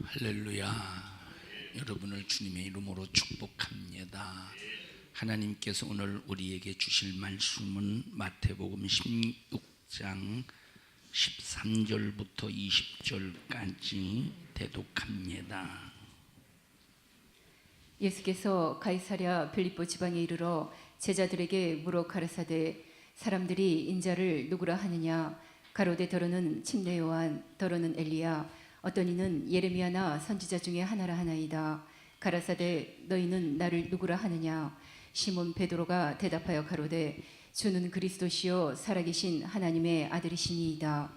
할렐루야. 여러분을 주님의 이름으로 축복합니다. 하나님께서 오늘 우리에게 주실 말씀은 마태복음 16장 13절부터 20절까지 대독합니다. 예수께서 가이사랴 빌립보 지방에 이르러 제자들에게 물어 가라사대 사람들이 인자를 누구라 하느냐. 가로되 더러는 침례 요한, 더러는 엘리야, 어떤 이는 예레미야나 선지자 중에 하나라 하나이다. 가라사대 너희는 나를 누구라 하느냐. 시몬 베드로가 대답하여 가로되 주는 그리스도시요 살아계신 하나님의 아들이시니이다.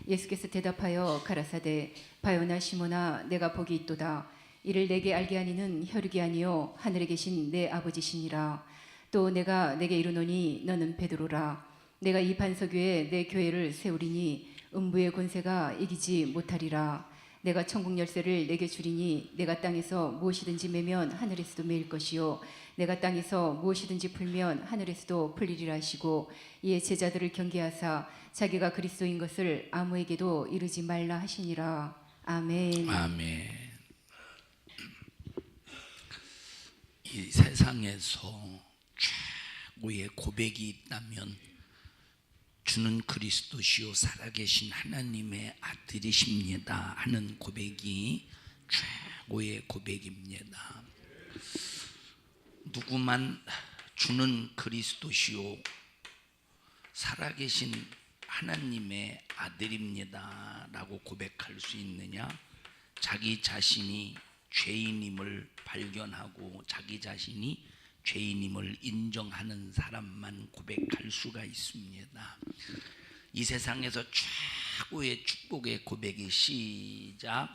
예수께서 대답하여 가라사대 바요나 시몬아, 내가 복이 있도다. 이를 내게 알게 하니는 혈육이 아니요 하늘에 계신 내 아버지시니라. 또 내가 내게 이르노니 너는 베드로라. 내가 이 반석 위에 내 교회를 세우리니 음부의 권세가 이기지 못하리라. 내가 천국 열쇠를 내게 주리니 내가 땅에서 무엇이든지 매면 하늘에서도 매일 것이요 내가 땅에서 무엇이든지 풀면 하늘에서도 풀리리라 하시고, 이에 제자들을 경계하사 자기가 그리스도인 것을 아무에게도 이르지 말라 하시니라. 아멘. 아멘. 이 세상에서 최고의 고백이 있다면 주는 그리스도시요 살아계신 하나님의 아들이십니다 하는 고백이 최고의 고백입니다. 누구만 주는 그리스도시요 살아계신 하나님의 아들입니다 라고 고백할 수 있느냐? 자기 자신이 죄인임을 발견하고 자기 자신이 죄인임을 인정하는 사람만 고백할 수가 있습니다. 이 세상에서 최고의 축복의 고백이 시작.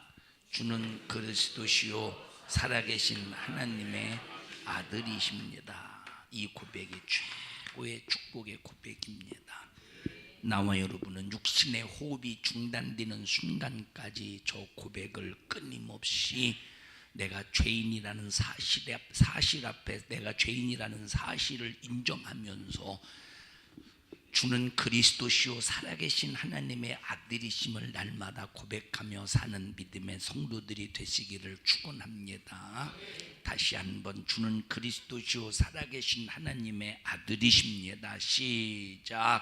주는 그리스도시요 살아계신 하나님의 아들이십니다. 이 고백이 최고의 축복의 고백입니다. 나와 여러분은 육신의 호흡이 중단되는 순간까지 저 고백을 끊임없이 내가 죄인이라는 사실 앞에 내가 죄인이라는 사실을 인정하면서 주는 그리스도시요 살아계신 하나님의 아들이심을 날마다 고백하며 사는 믿음의 성도들이 되시기를 축원합니다. 다시 한번 주는 그리스도시요 살아계신 하나님의 아들이십니다. 시작.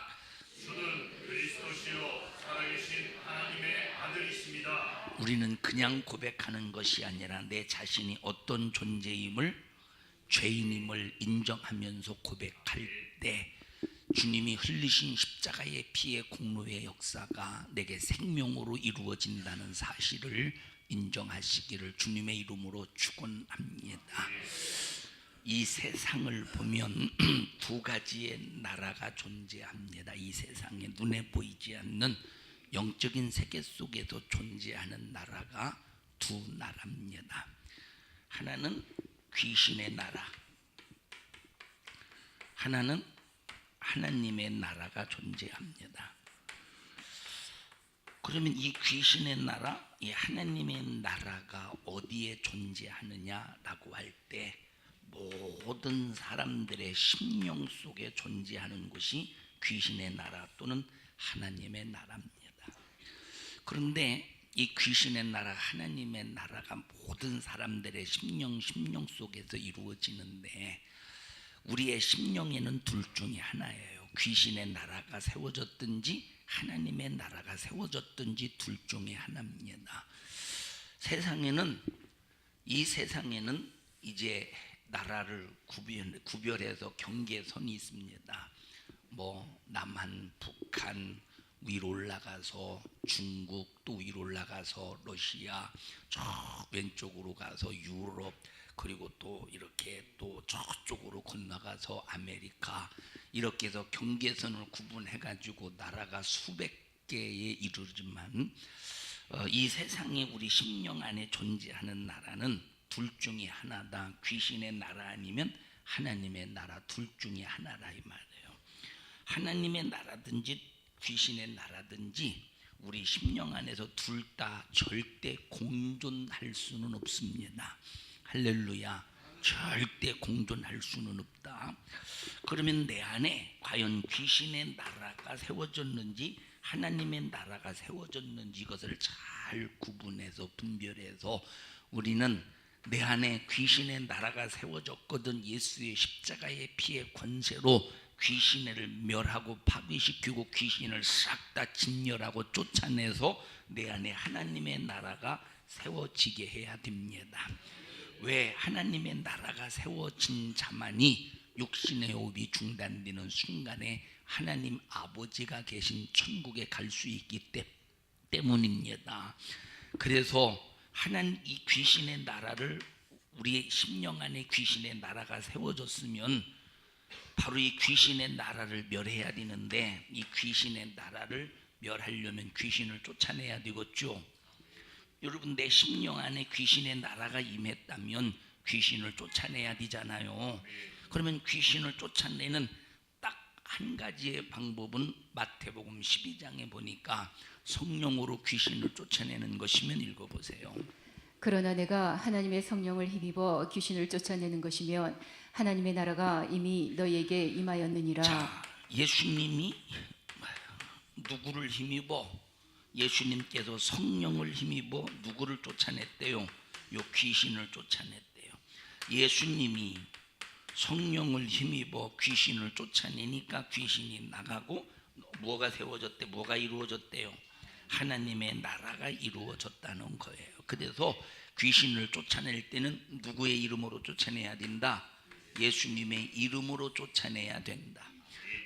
주는 그리스도시요 살아계신 하나님의 아들이십니다. 우리는 그냥 고백하는 것이 아니라 내 자신이 어떤 존재임을, 죄인임을 인정하면서 고백할 때 주님이 흘리신 십자가의 피의 공로의 역사가 내게 생명으로 이루어진다는 사실을 인정하시기를 주님의 이름으로 축원합니다. 이 세상을 보면 두 가지의 나라가 존재합니다. 이 세상에 눈에 보이지 않는 영적인 세계 속에서 존재하는 나라가 두 나라입니다. 하나는 귀신의 나라, 하나는 하나님의 나라가 존재합니다. 그러면 이 귀신의 나라, 이 하나님의 나라가 어디에 존재하느냐라고 할 때 모든 사람들의 심령 속에 존재하는 것이 귀신의 나라 또는 하나님의 나라입니다. 그런데 이 귀신의 나라, 하나님의 나라가 모든 사람들의 심령 속에서 이루어지는데 우리의 심령에는 둘 중에 하나예요. 귀신의 나라가 세워졌든지 하나님의 나라가 세워졌든지 둘 중에 하나입니다. 이 세상에는 이제 나라를 구별해서 경계선이 있습니다. 남한, 북한 위로 올라가서 중국, 또 위로 올라가서 러시아, 저 왼쪽으로 가서 유럽, 그리고 또 이렇게 또 저쪽으로 건너가서 아메리카, 이렇게 해서 경계선을 구분해 가지고 나라가 수백 개에 이르지만 이 세상에 우리 심령 안에 존재하는 나라는 둘 중에 하나다. 귀신의 나라 아니면 하나님의 나라, 둘 중에 하나라 이 말이에요. 하나님의 나라든지 귀신의 나라든지 우리 심령 안에서 둘 다 절대 공존할 수는 없습니다. 할렐루야. 절대 공존할 수는 없다. 그러면 내 안에 과연 귀신의 나라가 세워졌는지 하나님의 나라가 세워졌는지 이것을 잘 구분해서 분별해서 우리는 내 안에 귀신의 나라가 세워졌거든. 예수의 십자가의 피의 권세로 귀신을 멸하고 파괴시키고 귀신을 싹 다 진멸하고 쫓아내서 내 안에 하나님의 나라가 세워지게 해야 됩니다. 왜? 하나님의 나라가 세워진 자만이 육신의 호흡이 중단되는 순간에 하나님 아버지가 계신 천국에 갈 수 있기 때문입니다. 그래서 하나님 이 귀신의 나라를 우리의 심령 안에 귀신의 나라가 세워졌으면 바로 이 귀신의 나라를 멸해야 되는데 이 귀신의 나라를 멸하려면 귀신을 쫓아내야 되겠죠. 여러분 내 심령 안에 귀신의 나라가 임했다면 귀신을 쫓아내야 되잖아요. 그러면 귀신을 쫓아내는 딱 한 가지의 방법은 마태복음 12장에 보니까 성령으로 귀신을 쫓아내는 것이면 읽어보세요. 그러나 내가 하나님의 성령을 힘입어 귀신을 쫓아내는 것이면 하나님의 나라가 이미 너희에게 임하였느니라. 자, 예수님이 누구를 힘입어? 예수님께서 성령을 힘입어 누구를 쫓아냈대요? 요 귀신을 쫓아냈대요. 예수님이 성령을 힘입어 귀신을 쫓아내니까 귀신이 나가고 뭐가 세워졌대? 뭐가 이루어졌대요? 하나님의 나라가 이루어졌다는 거예요. 그래서 귀신을 쫓아낼 때는 누구의 이름으로 쫓아내야 된다? 예수님의 이름으로 쫓아내야 된다.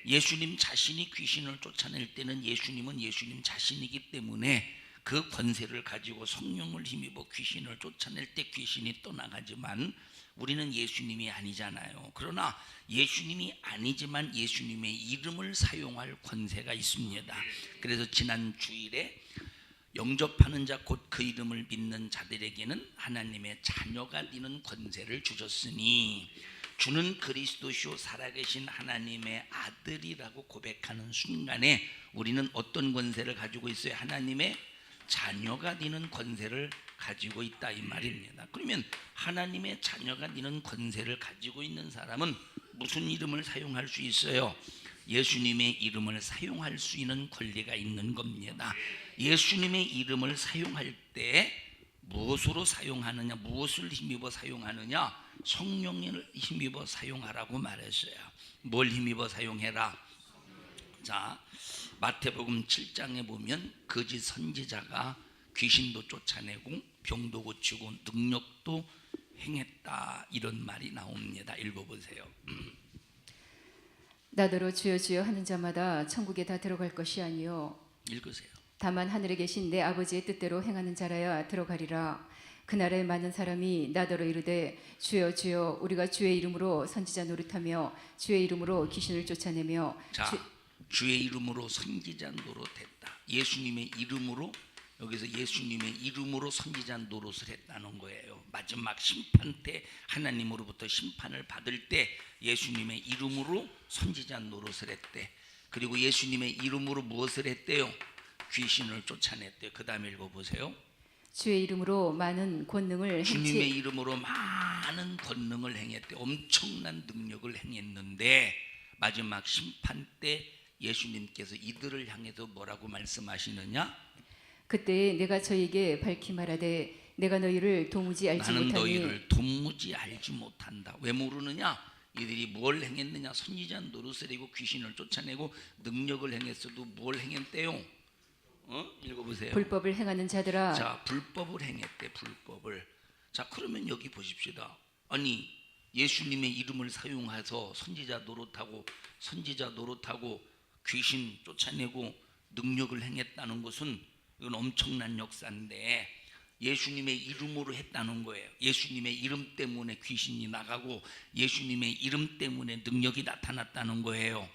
예수님 자신이 귀신을 쫓아낼 때는 예수님은 예수님 자신이기 때문에 그 권세를 가지고 성령을 힘입어 귀신을 쫓아낼 때 귀신이 떠나가지만 우리는 예수님이 아니잖아요. 그러나 예수님이 아니지만 예수님의 이름을 사용할 권세가 있습니다. 그래서 지난 주일에 영접하는 자 곧 그 이름을 믿는 자들에게는 하나님의 자녀가 되는 권세를 주셨으니 주는 그리스도시요 살아계신 하나님의 아들이라고 고백하는 순간에 우리는 어떤 권세를 가지고 있어요? 하나님의 자녀가 되는 권세를 가지고 있다 이 말입니다. 그러면 하나님의 자녀가 되는 권세를 가지고 있는 사람은 무슨 이름을 사용할 수 있어요? 예수님의 이름을 사용할 수 있는 권리가 있는 겁니다. 예수님의 이름을 사용할 때 무엇으로 사용하느냐? 무엇을 힘입어 사용하느냐? 성령을 힘입어 사용하라고 말했어요. 뭘 힘입어 사용해라? 자, 마태복음 7장에 보면 거짓 선지자가 귀신도 쫓아내고 병도 고치고 능력도 행했다 이런 말이 나옵니다. 읽어보세요. 나더러 주여 주여 하는 자마다 천국에 다 들어갈 것이 아니요 읽으세요. 다만 하늘에 계신 내 아버지의 뜻대로 행하는 자라야 들어가리라. 그날에 많은 사람이 나더러 이르되 주여 주여 우리가 주의 이름으로 선지자 노릇하며 주의 이름으로 귀신을 쫓아내며 자, 주의 이름으로 선지자 노릇했다. 예수님의 이름으로 여기서 예수님의 이름으로 선지자 노릇을 했다는 거예요. 마지막 심판 때 하나님으로부터 심판을 받을 때 예수님의 이름으로 선지자 노릇을 했대. 그리고 예수님의 이름으로 무엇을 했대요? 귀신을 쫓아냈대요. 그 다음에 읽어보세요. 주의 이름으로 많은 권능을 주님의 행치 이름으로 많은 권능을 행했대. 엄청난 능력을 행했는데 마지막 심판 때 예수님께서 이들을 향해서 뭐라고 말씀하시느냐? 그때 내가 저에게 밝히 말하되 내가 너희를 도무지 알지 나는 못하니 너희를 도무지 알지 못한다. 왜 모르느냐? 이들이 뭘 행했느냐? 선지자 노릇을 하고 귀신을 쫓아내고 능력을 행했어도 뭘 행했대요? 읽어보세요. 불법을 행하는 자들아 자, 불법을 행했대. 불법을. 자, 그러면 여기 보십시다. 아니 예수님의 이름을 사용해서 선지자 노릇하고 귀신 쫓아내고 능력을 행했다는 것은 이건 엄청난 역사인데 예수님의 이름으로 했다는 거예요. 예수님의 이름 때문에 귀신이 나가고 예수님의 이름 때문에 능력이 나타났다는 거예요.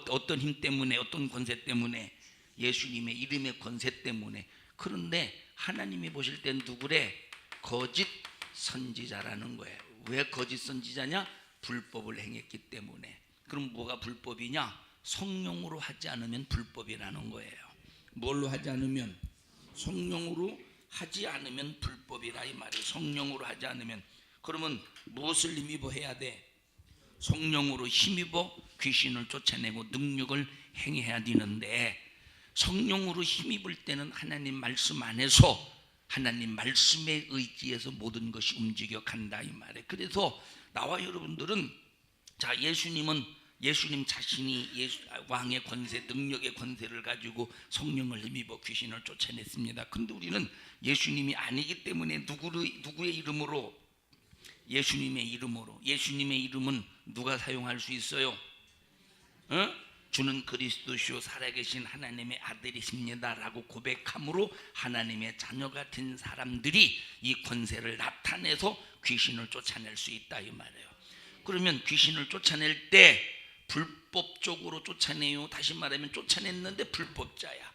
어떤 힘 때문에, 어떤 권세 때문에? 예수님의 이름의 권세 때문에. 그런데 하나님이 보실 땐 누구래? 거짓 선지자라는 거예요. 왜 거짓 선지자냐? 불법을 행했기 때문에. 그럼 뭐가 불법이냐? 성령으로 하지 않으면 불법이라는 거예요. 뭘로 하지 않으면? 성령으로 하지 않으면 불법이라 이 말이에요. 성령으로 하지 않으면. 그러면 무엇을 힘입어 해야 돼? 성령으로 힘입어 귀신을 쫓아내고 능력을 행해야 되는데 성령으로 힘입을 때는 하나님 말씀 안에서 하나님 말씀에 의지해서 모든 것이 움직여 간다 이 말이에요. 그래서 나와 여러분들은 자, 예수님 자신이 왕의 권세, 능력의 권세를 가지고 성령을 힘입어 귀신을 쫓아냈습니다. 근데 우리는 예수님이 아니기 때문에 누구의 이름으로? 예수님의 이름으로. 예수님의 이름은 누가 사용할 수 있어요? 주는 그리스도시요 살아계신 하나님의 아들이십니다 라고 고백함으로 하나님의 자녀가 된 사람들이 이 권세를 나타내서 귀신을 쫓아낼 수 있다 이 말이에요. 그러면 귀신을 쫓아낼 때 불법적으로 쫓아내요? 다시 말하면 쫓아냈는데 불법자야.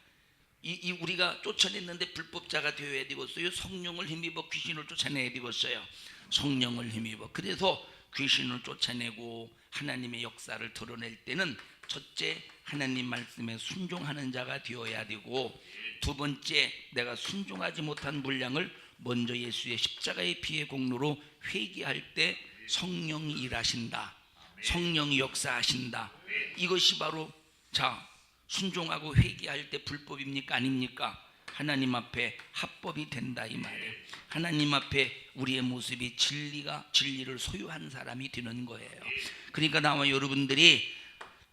우리가 쫓아냈는데 불법자가 되어야 되겠어요? 성령을 힘입어 귀신을 쫓아내야 되겠어요? 성령을 힘입어. 그래서 귀신을 쫓아내고 하나님의 역사를 드러낼 때는 첫째, 하나님 말씀에 순종하는 자가 되어야 되고, 두 번째, 내가 순종하지 못한 분량을 먼저 예수의 십자가의 피의 공로로 회개할 때 성령이 일하신다. 성령이 역사하신다. 이것이 바로 자, 순종하고 회개할 때 불법입니까? 아닙니까? 하나님 앞에 합법이 된다 이 말이에요. 하나님 앞에 우리의 모습이 진리를 소유한 사람이 되는 거예요. 그러니까 나와 여러분들이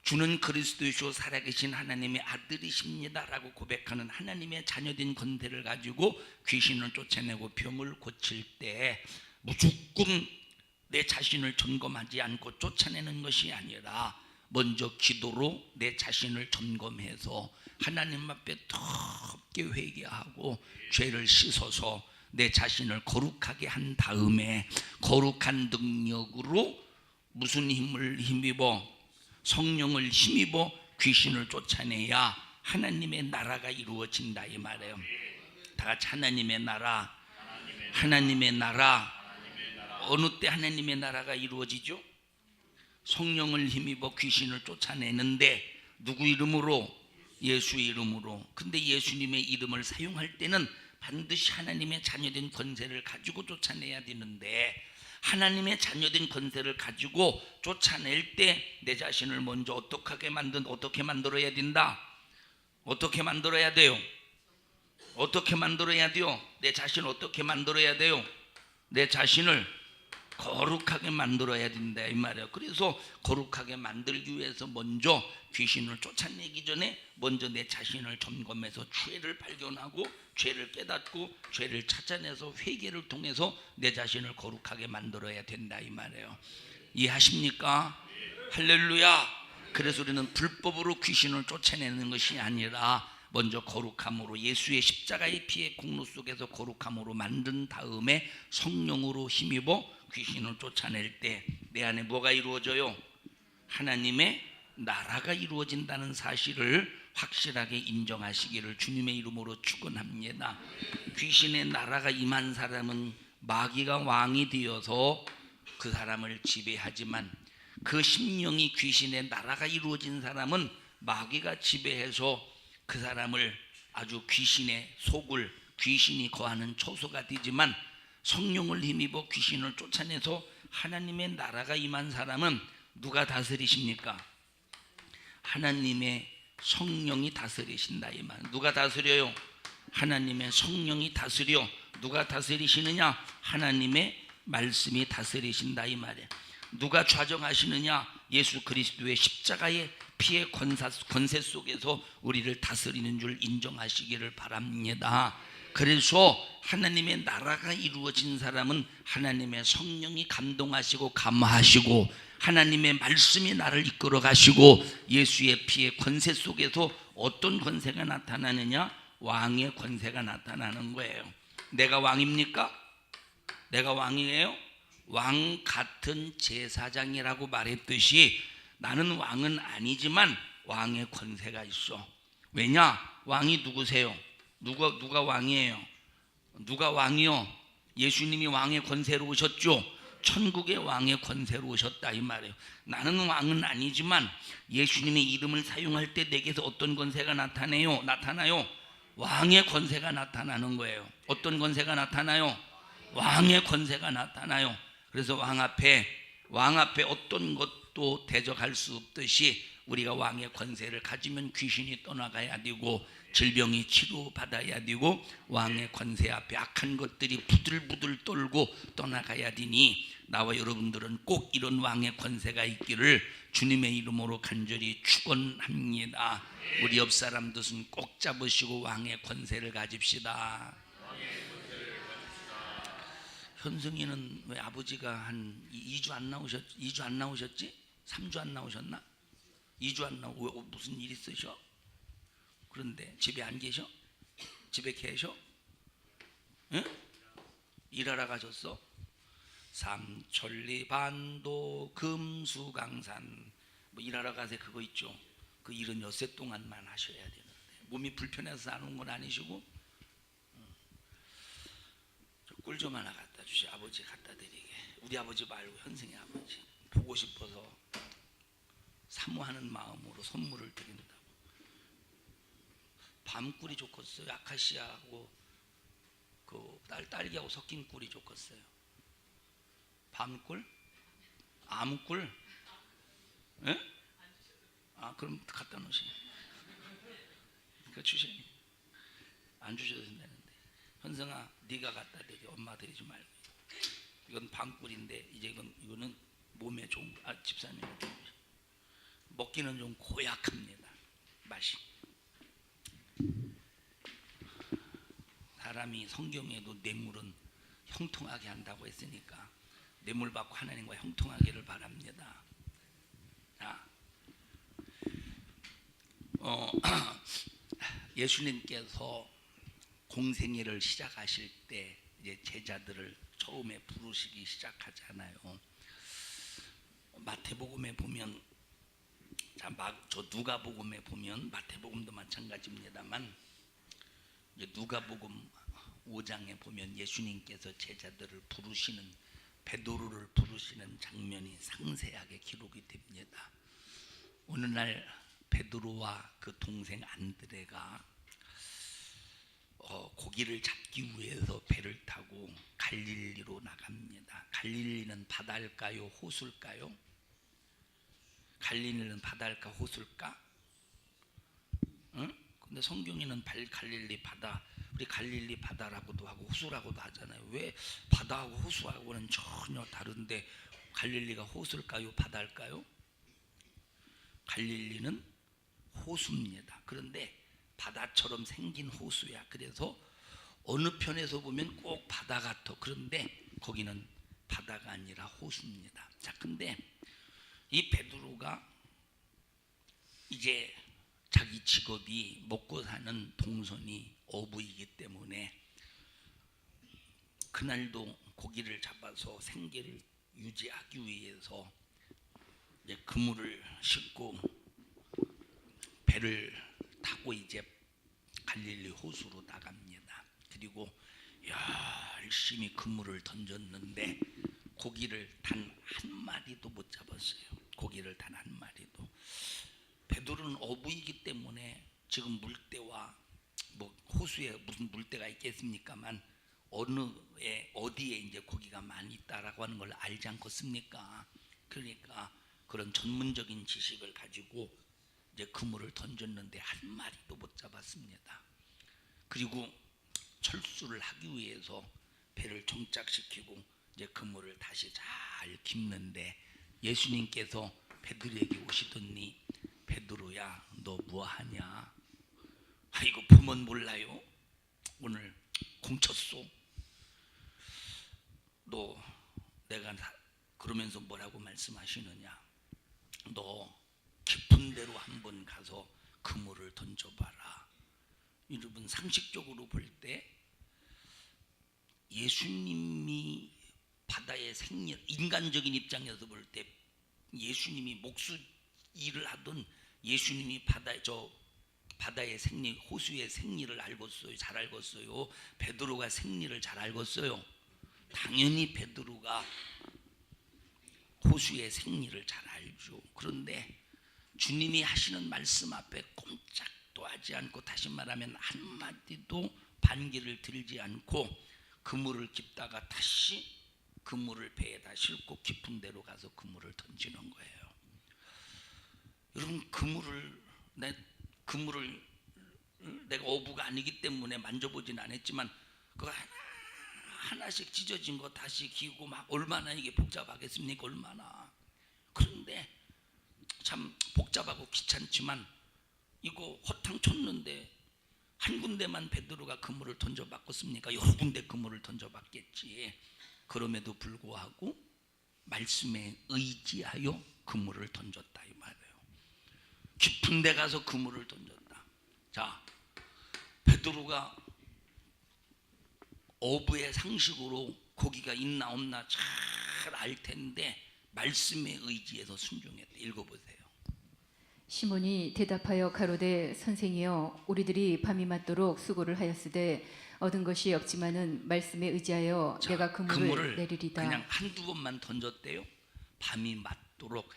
주는 그리스도시요 살아계신 하나님의 아들이십니다 라고 고백하는 하나님의 자녀된 권세를 가지고 귀신을 쫓아내고 병을 고칠 때 무조건 내 자신을 점검하지 않고 쫓아내는 것이 아니라 먼저 기도로 내 자신을 점검해서 하나님 앞에 덥게 회개하고 죄를 씻어서 내 자신을 거룩하게 한 다음에 거룩한 능력으로 무슨 힘을 힘입어? 성령을 힘입어 귀신을 쫓아내야 하나님의 나라가 이루어진다 이 말이에요. 다 같이 하나님의 나라. 하나님의 나라. 어느 때 하나님의 나라가 이루어지죠? 성령을 힘입어 귀신을 쫓아내는데 누구 이름으로? 예수 이름으로. 근데 예수님의 이름을 사용할 때는 반드시 하나님의 자녀된 권세를 가지고 쫓아내야 되는데 하나님의 자녀된 권세를 가지고 쫓아낼 때 내 자신을 먼저 어떻게 만들어야 된다? 어떻게 만들어야 돼요? 어떻게 만들어야 돼요? 내 자신을 어떻게 만들어야 돼요? 내 자신을 거룩하게 만들어야 된다 이 말이에요. 그래서 거룩하게 만들기 위해서 먼저 귀신을 쫓아내기 전에 먼저 내 자신을 점검해서 죄를 발견하고 죄를 깨닫고 죄를 찾아내서 회개를 통해서 내 자신을 거룩하게 만들어야 된다 이 말이에요. 이해하십니까? 할렐루야. 그래서 우리는 불법으로 귀신을 쫓아내는 것이 아니라 먼저 거룩함으로 예수의 십자가의 피의 공로 속에서 거룩함으로 만든 다음에 성령으로 힘입어 귀신을 쫓아낼 때 내 안에 뭐가 이루어져요? 하나님의 나라가 이루어진다는 사실을 확실하게 인정하시기를 주님의 이름으로 축원합니다. 귀신의 나라가 임한 사람은 마귀가 왕이 되어서 그 사람을 지배하지만 그 심령이 귀신의 나라가 이루어진 사람은 마귀가 지배해서 그 사람을 아주 귀신의 속을 귀신이 거하는 처소가 되지만 성령을 힘입어 귀신을 쫓아내서 하나님의 나라가 임한 사람은 누가 다스리십니까? 하나님의 성령이 다스리신다 이 말. 누가 다스려요? 하나님의 성령이 다스려. 누가 다스리시느냐? 하나님의 말씀이 다스리신다 이 말이에요. 누가 좌정하시느냐? 예수 그리스도의 십자가의 피의 권세 속에서 우리를 다스리는 줄 인정하시기를 바랍니다. 그래서 하나님의 나라가 이루어진 사람은 하나님의 성령이 감동하시고 감화하시고 하나님의 말씀이 나를 이끌어 가시고 예수의 피의 권세 속에서 어떤 권세가 나타나느냐? 왕의 권세가 나타나는 거예요. 내가 왕입니까? 내가 왕이에요? 왕 같은 제사장이라고 말했듯이 나는 왕은 아니지만 왕의 권세가 있어. 왜냐? 왕이 누구세요? 누가 왕이에요? 누가 왕이요? 예수님이 왕의 권세로 오셨죠. 천국의 왕의 권세로 오셨다 이 말이에요. 나는 왕은 아니지만 예수님의 이름을 사용할 때 내게서 어떤 권세가 나타나요? 왕의 권세가 나타나는 거예요. 어떤 권세가 나타나요? 왕의 권세가 나타나요. 그래서 왕 앞에 어떤 것도 대적할 수 없듯이 우리가 왕의 권세를 가지면 귀신이 떠나가야 되고 질병이 치료받아야 되고 왕의 권세 앞에 악한 것들이 부들부들 떨고 떠나가야 되니 나와 여러분들은 꼭 이런 왕의 권세가 있기를 주님의 이름으로 간절히 축원합니다. 우리 옆 사람들 손 꼭 잡으시고 왕의 권세를 가집시다. 현승이는 왜 아버지가 한 2주 안 나오셨지? 3주 안 나오셨나? 2주 안 나오고 무슨 일 있으셔? 그런데 집에 안 계셔? 집에 계셔? 응? 일하러 가셨어? 삼천리 반도 금수강산 뭐 일하러 가세 그거 있죠. 그 일은 엿새 동안만 하셔야 되는데 몸이 불편해서 안 온 건 아니시고 꿀 좀 하나 갖다 주시. 아버지 갖다 드리게. 우리 아버지 말고 현승의 아버지 보고 싶어서 사모하는 마음으로 선물을 드린다고. 밤꿀이 좋겠어요. 아카시아하고 그 딸기하고 섞인 꿀이 좋겠어요. 밤꿀? 아무꿀? 예? 아 그럼 갖다 놓으시. 그러니까 주시. 안 주셔도 된다는데. 현성아, 네가 갖다 드려. 엄마 드리지 말고. 이건 밤꿀인데 이제 이거는 몸에 좋은 거. 아 집사님 먹기는 좀 고약합니다. 맛이. 사람이 성경에도 뇌물은 형통하게 한다고 했으니까 뇌물 받고 하나님과 형통하기를 바랍니다. 자, 예수님께서 공생애를 시작하실 때 이제 제자들을 처음에 부르시기 시작하잖아요. 마태복음에 보면, 저 누가복음에 보면 마태복음도 마찬가지입니다만 이제 누가복음 5장에 보면 예수님께서 제자들을 부르시는 베드로를 부르시는 장면이 상세하게 기록이 됩니다. 어느 날 베드로와 그 동생 안드레가 고기를 잡기 위해서 배를 타고 갈릴리로 나갑니다. 갈릴리는 바다일까요? 호수일까요? 갈릴리는 바다일까? 호수일까? 응? 근데 성경에는 갈릴리 바다, 우리 갈릴리 바다라고도 하고 호수라고도 하잖아요. 왜 바다하고 호수하고는 전혀 다른데 갈릴리가 호수일까요? 바다일까요? 갈릴리는 호수입니다. 그런데 바다처럼 생긴 호수야. 그래서 어느 편에서 보면 꼭 바다 같아. 그런데 거기는 바다가 아니라 호수입니다. 자, 근데 이 베드로가 이제 자기 직업이 먹고 사는 동선이 어부이기 때문에 그날도 고기를 잡아서 생계를 유지하기 위해서 이제 그물을 싣고 배를 타고 이제 갈릴리 호수로 나갑니다. 그리고 열심히 그물을 던졌는데 고기를 단 한 마리도 못 잡았어요. 고기를 단 한 마리도. 베드로는 어부이기 때문에 지금 물때와 뭐 호수에 무슨 물때가 있겠습니까만 어디에 이제 고기가 많이 있다라고 하는 걸 알지 않겠습니까? 그러니까 그런 전문적인 지식을 가지고 이제 그물을 던졌는데 한 마리도 못 잡았습니다. 그리고 철수를 하기 위해서 배를 정착시키고 이제 그물을 다시 잘 깁는데 예수님께서 베드로에게 오시더니 베드로야 너 뭐하냐? 이거 보면 몰라요? 오늘 공쳤소. 너 내가 그러면서 뭐라고 말씀하시느냐? 너 깊은 데로 한번 가서 그물을 던져봐라. 여러분 상식적으로 볼 때 예수님이 바다의 생일, 인간적인 입장에서 볼 때 예수님이 목수 일을 하던 예수님이 바다의 생리, 호수의 생리를 알겠어요? 잘 알겠어요? 베드로가 생리를 잘 알겠어요? 당연히 베드로가 호수의 생리를 잘 알죠. 그런데 주님이 하시는 말씀 앞에 꼼짝도 하지 않고, 다시 말하면 한마디도 반기를 들지 않고 그물을 깁다가 다시 그물을 배에다 싣고 깊은 데로 가서 그물을 던지는 거예요. 여러분 그물을 내가 어부가 아니기 때문에 만져보진 않았지만 그 하나씩 찢어진 거 다시 기고 막 얼마나 이게 복잡하겠습니까? 얼마나. 그런데 참 복잡하고 귀찮지만 이거 허탕 쳤는데 한 군데만 베드로가 그물을 던져봤겠습니까? 여러 군데 그물을 던져봤겠지. 그럼에도 불구하고 말씀에 의지하여 그물을 던졌다 이 말이에요. 깊은 데 가서 그물을 던졌다. 자, 베드로가 어부의 상식으로 고기가 있나 없나 잘 알 텐데 말씀에 의지해서 순종했다. 읽어보세요. 시몬이 대답하여 가로되 선생이여 우리들이 밤이 맞도록 수고를 하였으되 얻은 것이 없지만은 말씀에 의지하여 자, 내가 그물을 내리리다. 그냥 한두 번만 던졌대요. 밤이 맞도록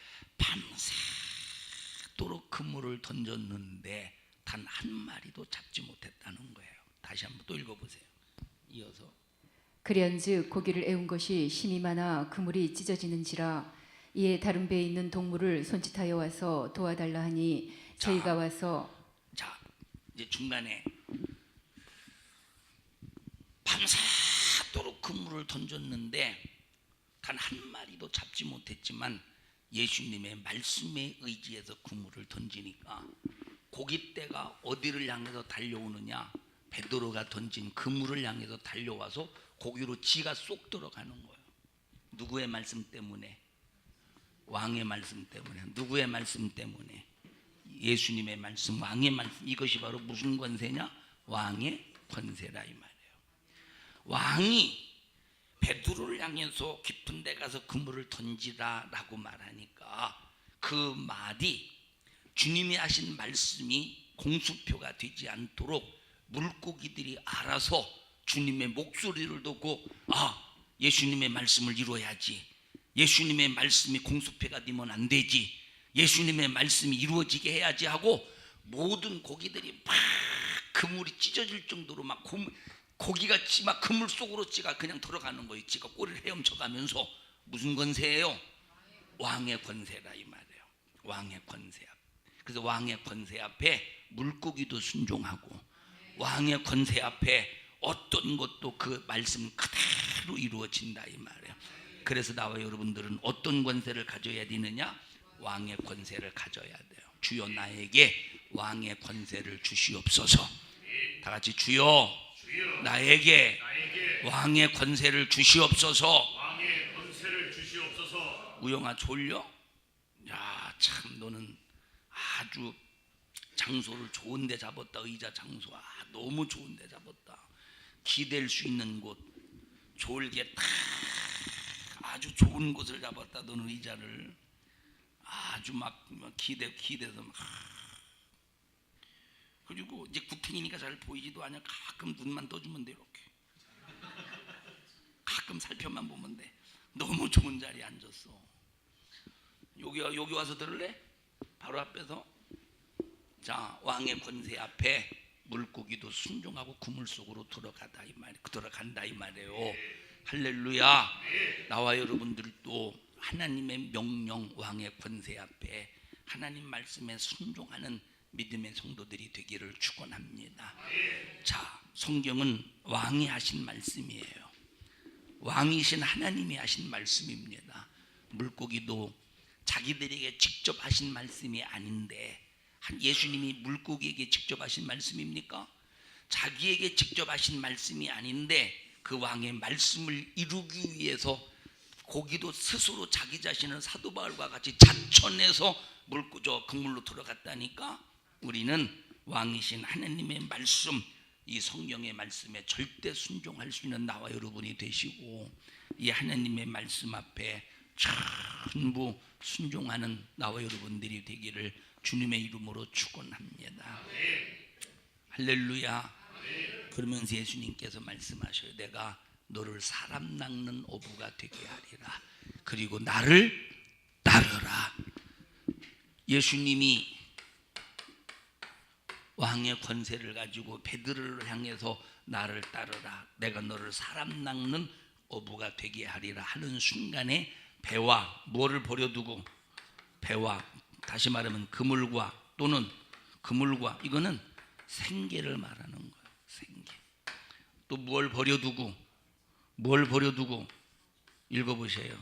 밤새도록 그물을 던졌는데 단 한 마리도 잡지 못했다는 거예요. 다시 한번 또 읽어보세요. 이어서 그리한즉 고기를 애운 것이 심이 많아 그물이 찢어지는지라. 이에 다른 배에 있는 동물을 손짓하여 와서 도와달라 하니 저희가 와서 자 이제 중간에 밤새도록 그물을 던졌는데 단 한 마리도 잡지 못했지만 예수님의 말씀에 의지해서 그물을 던지니까 고깃대가 어디를 향해서 달려오느냐? 베드로가 던진 그물을 향해서 달려와서 고기로 지가 쏙 들어가는 거예요. 누구의 말씀 때문에? 왕의 말씀 때문에. 누구의 말씀 때문에? 예수님의 말씀, 왕의 말씀. 이것이 바로 무슨 권세냐? 왕의 권세라 이 말이에요. 왕이 베드로를 향해서 깊은 데 가서 그물을 던지라라고 말하니까 그 말이 주님이 하신 말씀이 공수표가 되지 않도록 물고기들이 알아서 주님의 목소리를 듣고 예수님의 말씀을 이루어야지. 예수님의 말씀이 공수표가 되면 안 되지. 예수님의 말씀이 이루어지게 해야지 하고 모든 고기들이 막 그물이 찢어질 정도로 막 고기가 막 그물 속으로 지가 그냥 들어가는 거예요. 지가 꼬리를 헤엄쳐가면서. 무슨 권세예요? 왕의 권세라 이 말이에요. 왕의 권세 앞. 그래서 왕의 권세 앞에 물고기도 순종하고 왕의 권세 앞에 어떤 것도 그 말씀 그대로 이루어진다 이 말이에요. 그래서 나와 여러분들은 어떤 권세를 가져야 되느냐? 왕의 권세를 가져야 돼요. 주여 나에게 왕의 권세를 주시옵소서. 다 같이 주여 나에게 왕의 권세를 주시옵소서. 왕의 권세를 주시옵소서. 우영아 졸려? 야, 참 너는 아주 장소를 좋은 데 잡았다. 의자 장소 너무 좋은 데 잡았다. 기댈 수 있는 곳 졸게 딱 아주 좋은 곳을 잡았다. 너는 의자를 아주 막 기대서 막. 그리고 이제 구탱이니까 잘 보이지도 않아. 가끔 눈만 떠주면 돼. 이렇게 가끔 살펴만 보면 돼. 너무 좋은 자리에 앉았어. 여기 와서 들을래? 바로 앞에서. 자, 왕의 권세 앞에 물고기도 순종하고 그물 속으로 들어간다 이 말이에요. 할렐루야. 나와 여러분들도 하나님의 명령, 왕의 권세 앞에 하나님 말씀에 순종하는 믿음의 성도들이 되기를 축원합니다. 자, 성경은 왕이 하신 말씀이에요. 왕이신 하나님이 하신 말씀입니다. 물고기도 자기들에게 직접 하신 말씀이 아닌데, 예수님이 물고기에게 직접 하신 말씀입니까? 자기에게 직접 하신 말씀이 아닌데 그 왕의 말씀을 이루기 위해서 고기도 스스로 자기 자신을 사도 바울과 같이 자천해서 그물로 들어갔다니까. 우리는 왕이신 하나님의 말씀, 이 성경의 말씀에 절대 순종할 수 있는 나와 여러분이 되시고, 이 하나님의 말씀 앞에 전부 순종하는 나와 여러분들이 되기를 주님의 이름으로 축원합니다. 할렐루야. 그러면서 예수님께서 말씀하셔요. 내가 너를 사람 낚는 어부가 되게 하리라. 그리고 나를 따르라. 예수님이 왕의 권세를 가지고 베드로를 향해서 나를 따르라. 내가 너를 사람 낚는 어부가 되게 하리라 하는 순간에 배와 뭐를 버려두고? 배와 다시 말하면 그물과 또는 그물과 이거는 생계를 말하는 거예요. 생계. 또 뭘 버려두고 읽어보세요.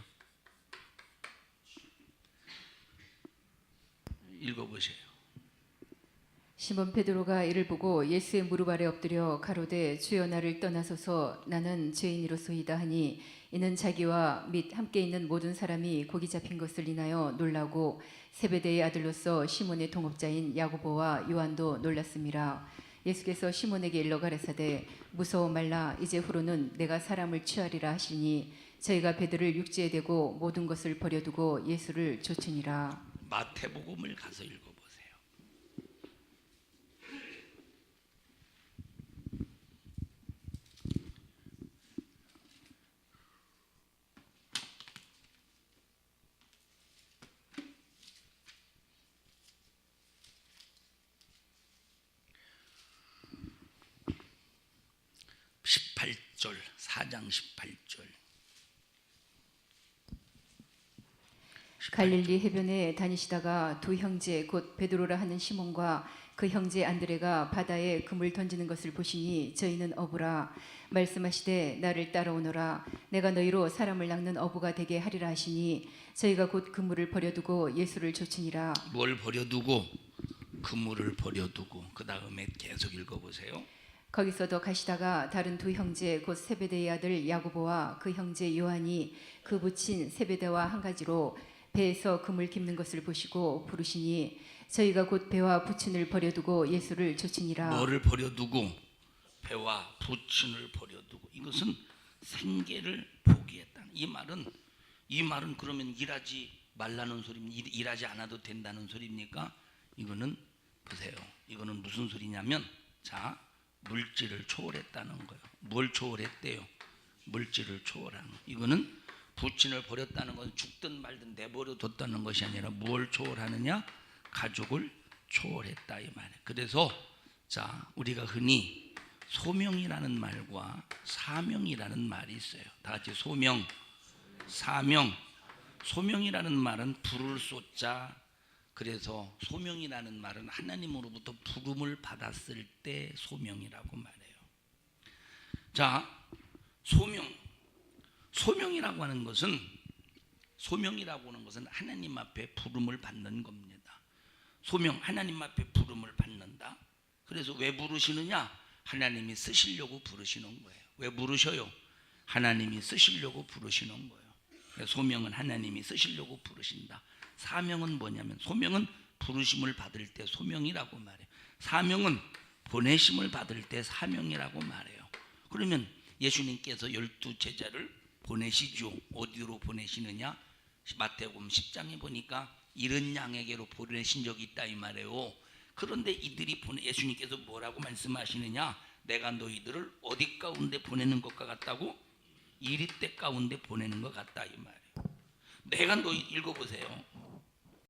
시몬 베드로가 이를 보고 예수의 무릎 아래 엎드려 가로되 주여 나를 떠나소서 나는 죄인이로소이다 하니 이는 자기와 및 함께 있는 모든 사람이 고기 잡힌 것을 인하여 놀라고 세베대의 아들로서 시몬의 동업자인 야고보와 요한도 놀랐음이라. 예수께서 시몬에게 일러 가라사대 무서워 말라 이제 후로는 내가 사람을 취하리라 하시니 저희가 베드로를 육지에 대고 모든 것을 버려두고 예수를 좇으니라. 마태복음을 가서 읽어보세요. 18절, 4장 18절. 갈릴리 해변에 다니시다가 두 형제 곧 베드로라 하는 시몬과 그 형제 안드레가 바다에 그물 던지는 것을 보시니 저희는 어부라. 말씀하시되 나를 따라오너라. 내가 너희로 사람을 낚는 어부가 되게 하리라 하시니 저희가 곧 그물을 버려두고 예수를 좇으니라. 뭘 버려두고? 그물을 버려두고. 그 다음에 계속 읽어보세요. 거기서 더 가시다가 다른 두 형제 곧 세베대의 아들 야고보와 그 형제 요한이 그 부친 세베대와 한 가지로 배에서 그물 깁는 것을 보시고 부르시니 저희가 곧 배와 부친을 버려두고 예수를 좇으니라. 뭐를 버려두고? 배와 부친을 버려두고. 이것은 생계를 포기했다. 이 말은 그러면 일하지 말라는 소리입니까? 일하지 않아도 된다는 소리입니까? 이거는 보세요. 이거는 무슨 소리냐면 자, 물질을 초월했다는 거예요. 뭘 초월했대요? 물질을 초월하는 거. 이거는 부친을 버렸다는 건 죽든 말든 내버려 뒀다는 것이 아니라 뭘 초월하느냐? 가족을 초월했다 이 말이에요. 그래서 자, 우리가 흔히 소명이라는 말과 사명이라는 말이 있어요. 다 같이 소명, 사명. 소명이라는 말은 부를 쏘자. 그래서 소명이라는 말은 하나님으로부터 부름을 받았을 때 소명이라고 말해요. 자, 소명이라고 하는 것은 하나님 앞에 부름을 받는 겁니다. 소명, 하나님 앞에 부름을 받는다. 그래서 왜 부르시느냐? 하나님이 쓰시려고 부르시는 거예요. 왜 부르셔요? 하나님이 쓰시려고 부르시는 거예요. 소명은 하나님이 쓰시려고 부르신다. 사명은 뭐냐면 소명은 부르심을 받을 때 소명이라고 말해요. 사명은 보내심을 받을 때 사명이라고 말해요. 그러면 예수님께서 12제자를 보내시죠. 어디로 보내시느냐? 마태복음 10장에 보니까 이른 양에게로 보내신 적이 있다 이 말이에요. 그런데 이들이 예수님께서 뭐라고 말씀하시느냐? 내가 너희들을 어디 가운데 보내는 것과 같다고? 이리떼 가운데 보내는 것 같다 이 말이에요. 내가 너희 읽어보세요.